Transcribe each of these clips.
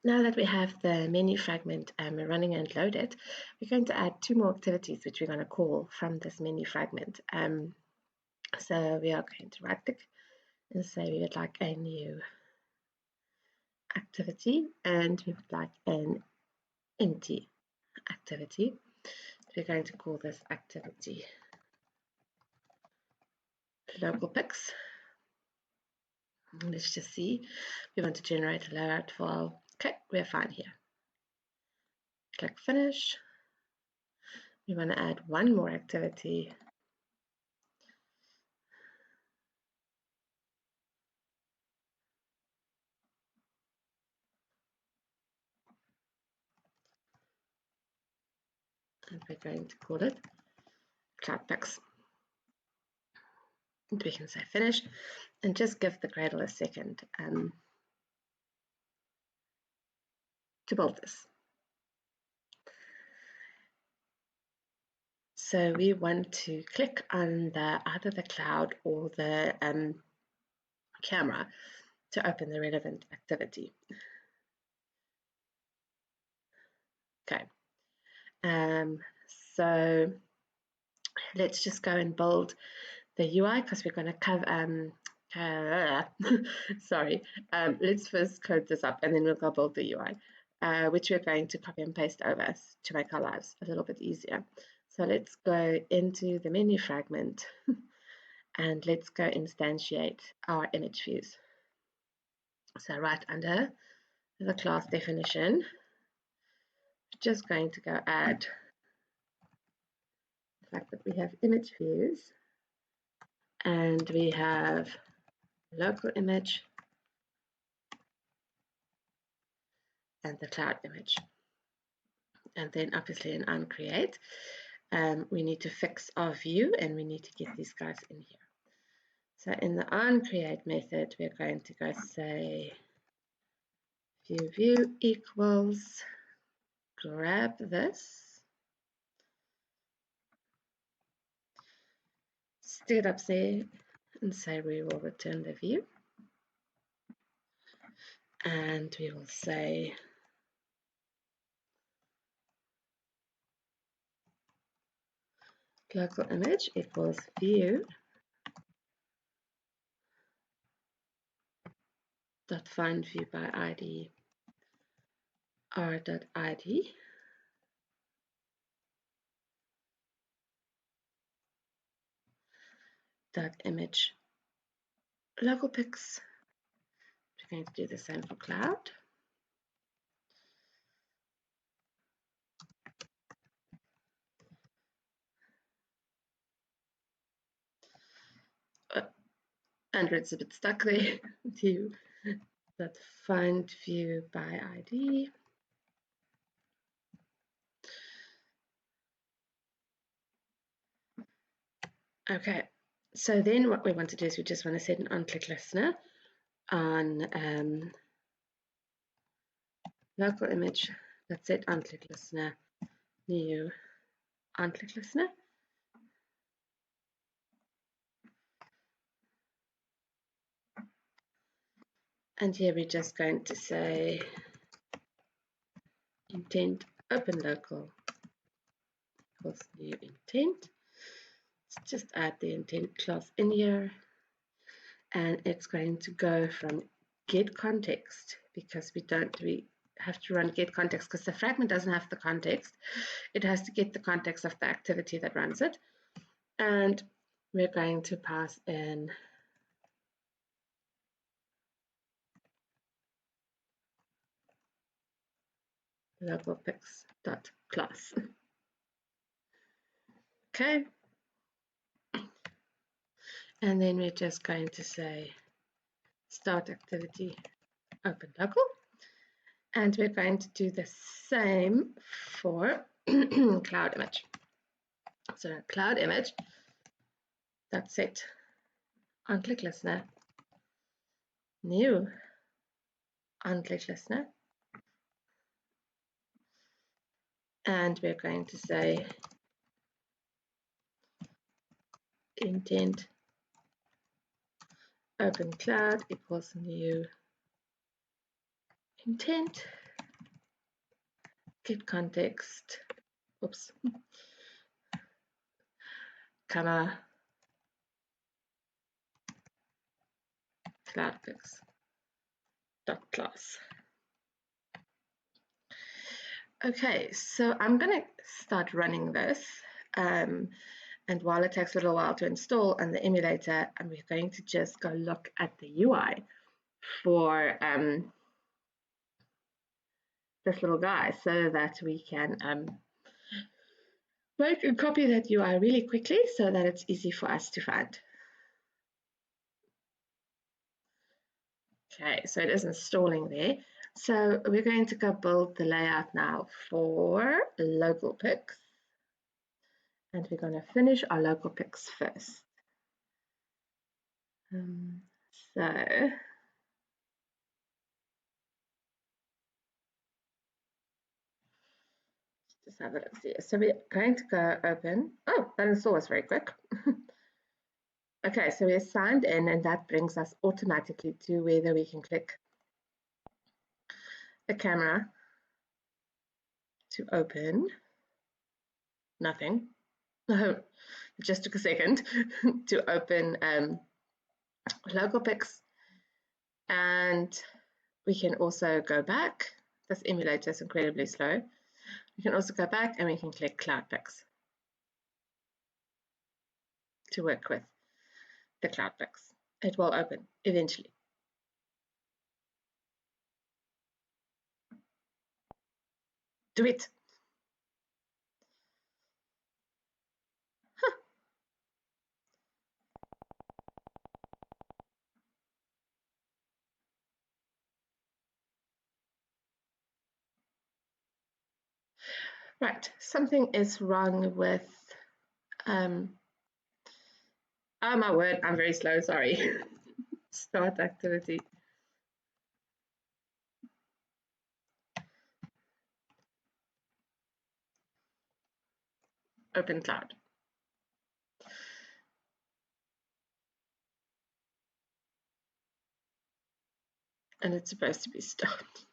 Now that we have the menu fragment running and loaded, we're going to add two more activities which we're going to call from this menu fragment. So we are going to right click and say we would like a new activity, and we would like an empty activity. We're going to call this activity LocalPics. Let's just see. We want to generate a layout file. Okay, we're fine here. Click finish. We want to add one more activity. And we're going to call it CloudPics. And we can say finish and just give the Gradle a second to build this. So we want to click on either the cloud or the camera to open the relevant activity. Okay, so let's just go and build the UI because we're going to cover. Sorry, let's first code this up and then we'll go build the UI, which we're going to copy and paste over to make our lives a little bit easier. So let's go into the menu fragment and let's go instantiate our image views. So right under the class definition, we're just going to go add the fact that we have image views and we have local image and the cloud image. And then obviously in onCreate, we need to fix our view and we need to get these guys in here. So in the onCreate method, we're going to go say view equals, grab this, stick it up there and say we will return the view. And we will say local image equals view dot find view by ID r.id dot image LocalPics. We're going to do the same for cloud. Android's a bit stuck there. View that find view by ID. Okay, so then what we want to do is we just want to set an on-click listener on local image. Let's set on-click listener, new on-click listener. And here we're just going to say intent open local equals new intent. Let's just add the intent class in here. And it's going to go from get context because we have to run get context because the fragment doesn't have the context. It has to get the context of the activity that runs it. And we're going to pass in LocalPics.class. Okay. And then we're just going to say start activity open local. And we're going to do the same for cloud image. So cloud image, that's it. On-click listener, new on-click listener. And we're going to say intent open cloud equals new intent. get context, oops, comma, CloudPics dot class. Okay, so I'm going to start running this, and while it takes a little while to install on the emulator, and we're going to just go look at the UI for this little guy so that we can make and copy that UI really quickly so that it's easy for us to find. Okay, so it is installing there. So we're going to go build the layout now for LocalPics. And we're going to finish our LocalPics first. So just have a look here. So we're going to go open. Oh, that install was very quick. Okay, so we're signed in, and that brings us automatically to whether we can click the camera to open. Nothing. No, it just took a second to open LocalPics, and we can also go back. This emulator is incredibly slow. We can also go back and we can click CloudPics to work with the CloudPics. It will open eventually. Do it. Huh. Right, something is wrong with, oh my word, I'm very slow, sorry. Start activity. Open Cloud. And it's supposed to be stopped.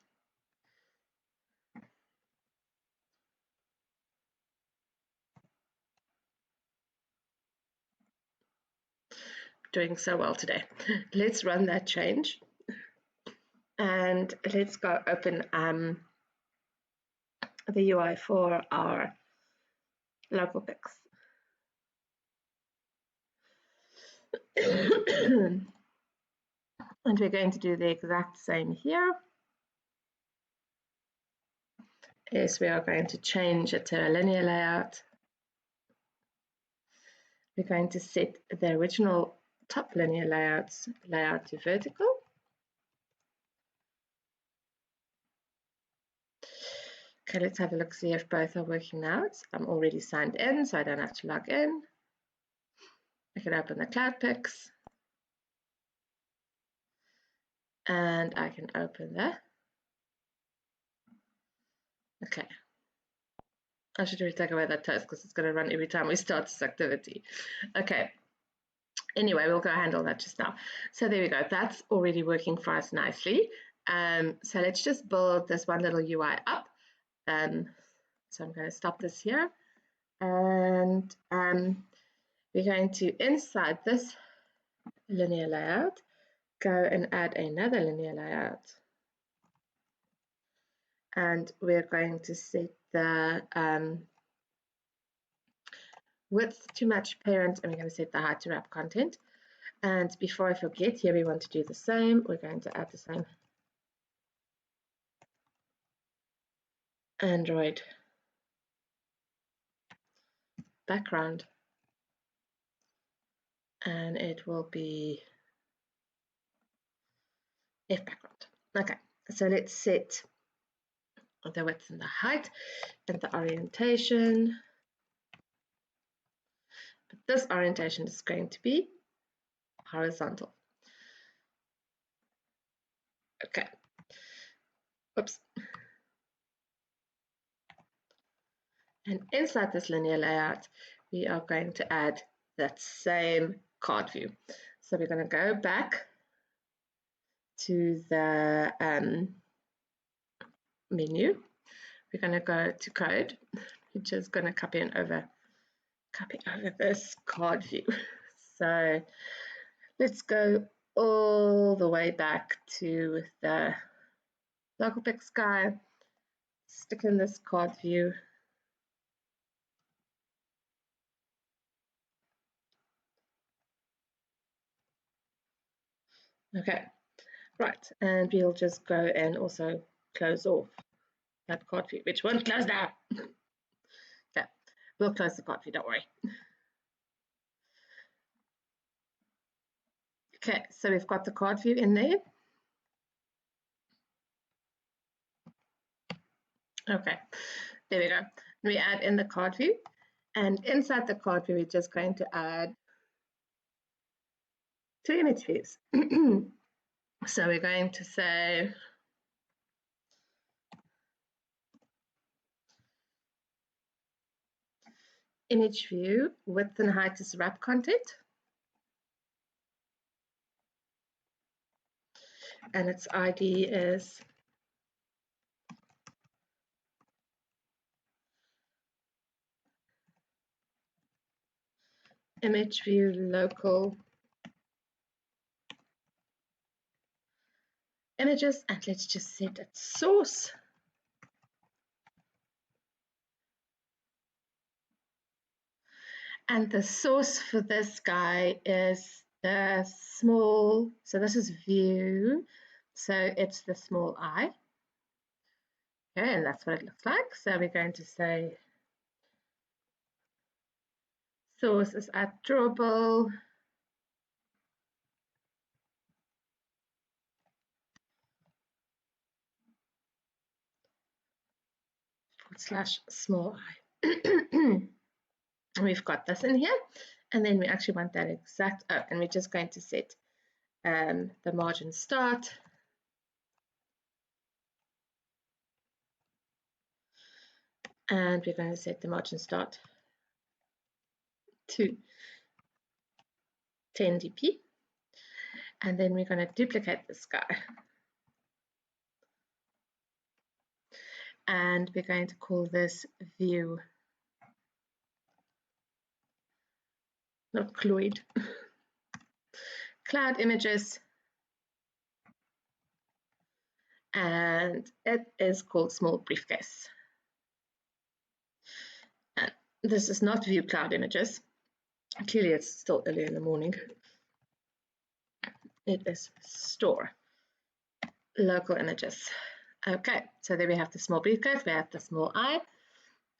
Doing so well today. Let's run that change. And let's go open the UI for our LocalPics. And we're going to do the exact same here. Is we are going to change it to a linear layout. We're going to set the original top linear layout to vertical. Okay, let's have a look, see if both are working now. I'm already signed in, so I don't have to log in. I can open the CloudPics. And I can open the, okay. I should really take away that test because it's going to run every time we start this activity. Okay. Anyway, we'll go handle that just now. So there we go. That's already working for us nicely. So let's just build this one little UI up. So I'm going to stop this here. And we're going to, inside this linear layout, go and add another linear layout. And we're going to set the width to match parent, and we're going to set the height to wrap content. And before I forget, here we want to do the same. We're going to add the same Android background, and it will be F background. Okay, so let's set the width and the height and the orientation. But this orientation is going to be horizontal. Okay. Oops. And inside this linear layout, we are going to add that same card view. So we're going to go back to the menu. we're going to go to code, which is going to copy over this card view. So let's go all the way back to the LocalPics guy, stick in this card view. Okay, right, and we'll just go and also close off that card view, which won't close now. Okay, we'll close the card view, don't worry. Okay, so we've got the card view in there. Okay, there we go. We add in the card view, and inside the card view, we're just going to add 2 image views. So we're going to say image view width and height is wrap content, and its ID is image view local images, and let's just set its source. And the source for this guy is the small, so this is view, so it's the small I. Okay, and that's what it looks like. So we're going to say source is at drawable / small I. We've got this in here, and then we actually want that exact, and we're just going to set the margin start and we're going to set the margin start to 10 dp, and then we're going to duplicate this guy, and we're going to call this view, not Cloyd, cloud images, and it is called small briefcase. And this is not view cloud images. Clearly it's still early in the morning. It is store local images. Okay, so there we have the small briefcase, we have the small I,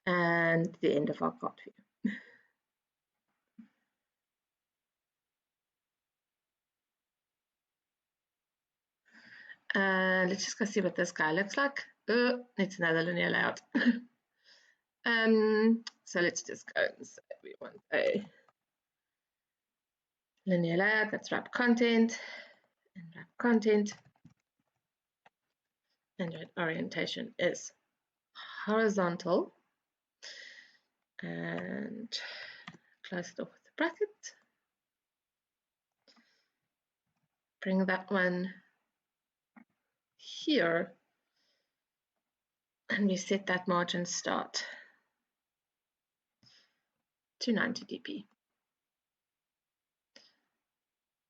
and the end of our card view. Let's just go see what this guy looks like. It's another linear layout. So let's just go and say we want a linear layout that's wrap content, and wrap content, and orientation is horizontal, and close it off with a bracket. Bring that one here, and we set that margin start to 90 dp.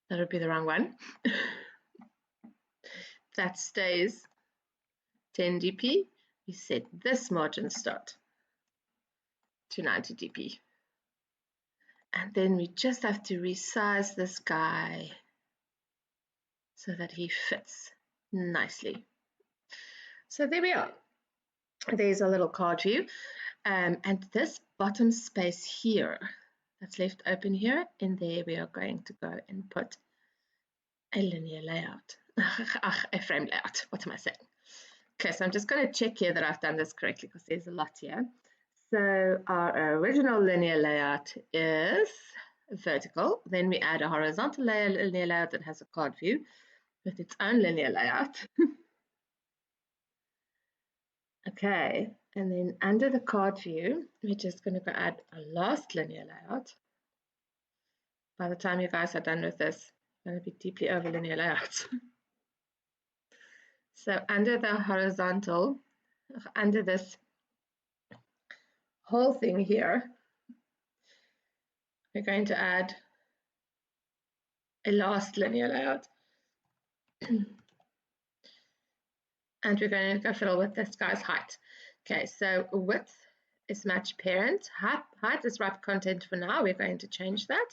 That would be the wrong one. That stays 10 dp. We set this margin start to 90 dp. And then we just have to resize this guy so that he fits nicely. So there we are. There's a little card view. And this bottom space here that's left open here, in there we are going to go and put a linear layout. A frame layout. What am I saying? Okay, so I'm just going to check here that I've done this correctly because there's a lot here. So our original linear layout is vertical. Then we add a horizontal linear layout that has a card view with its own linear layout. Okay, and then under the card view, we're just going to go add a last linear layout. By the time you guys are done with this, you're going to be deeply over linear layouts. So under the horizontal, under this whole thing here, we're going to add a last linear layout. And we're going to go fiddle with this guy's height. Okay, so width is match parent. Height is wrap content for now. We're going to change that.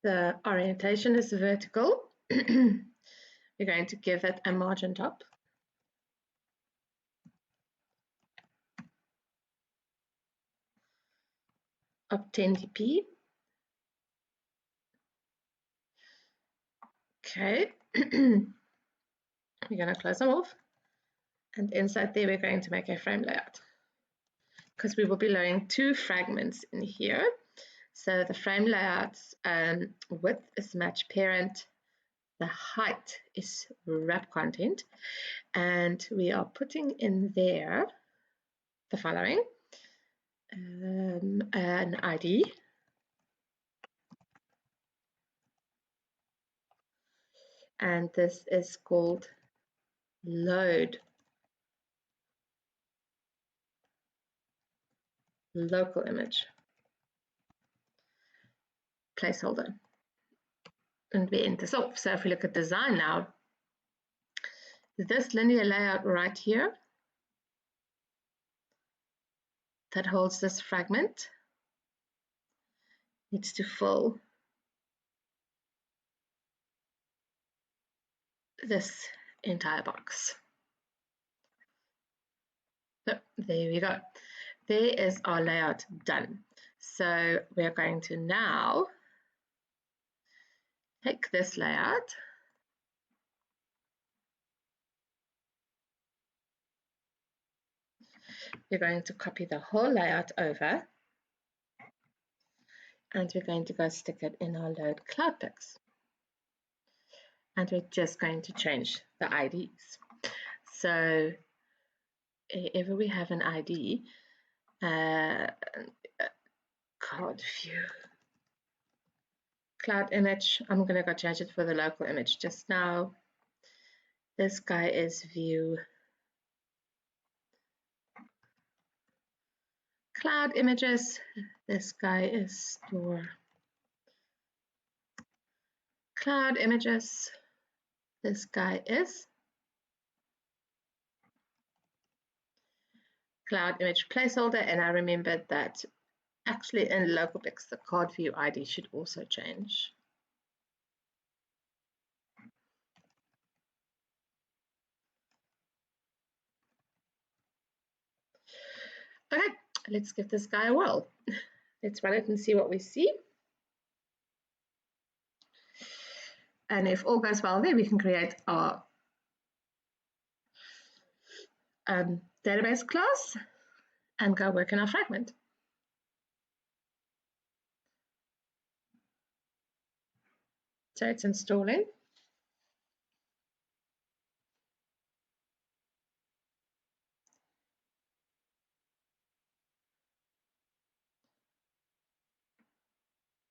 The orientation is vertical. We're going to give it a margin top of 10 dp. Okay, we're going to close them off. And inside there, we're going to make a frame layout because we will be loading 2 fragments in here. So the frame layout's width is match parent. The height is wrap content. And we are putting in there the following. An ID. And this is called load local image placeholder, and we enter this off. So if we look at design now, this linear layout right here that holds this fragment needs to fill this entire box. So there we go. There is our layout done. So we're going to now take this layout, we're going to copy the whole layout over, and we're going to go stick it in our load CloudPics. And we're just going to change the IDs. So if we have an ID, card view, cloud image, I'm going to go change it for the local image just now. This guy is view cloud images. This guy is store cloud images. This guy is cloud image placeholder, and I remembered that actually in LocalPics the card view ID should also change. Okay, let's give this guy a whirl. Let's run it and see what we see. And if all goes well there, we can create our database class and go work in our fragment. So it's installing.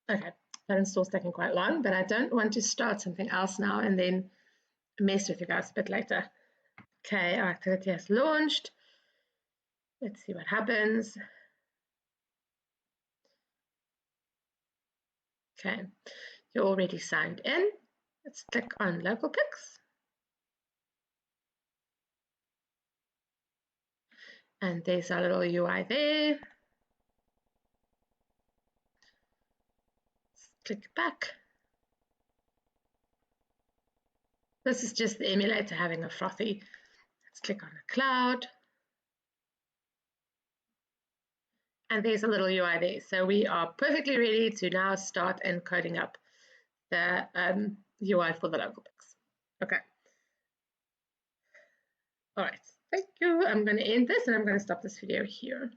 Okay, that install's taking quite long, but I don't want to start something else now and then mess with you guys a bit later. Okay, our activity has launched. Let's see what happens. Okay, you're already signed in. Let's click on LocalPics. And there's our little UI there. Let's click back. This is just the emulator having a frothy. Let's click on the cloud. And there's a little UI there. So we are perfectly ready to now start encoding up the UI for the LocalPics. Okay. All right. Thank you. I'm going to end this and I'm going to stop this video here.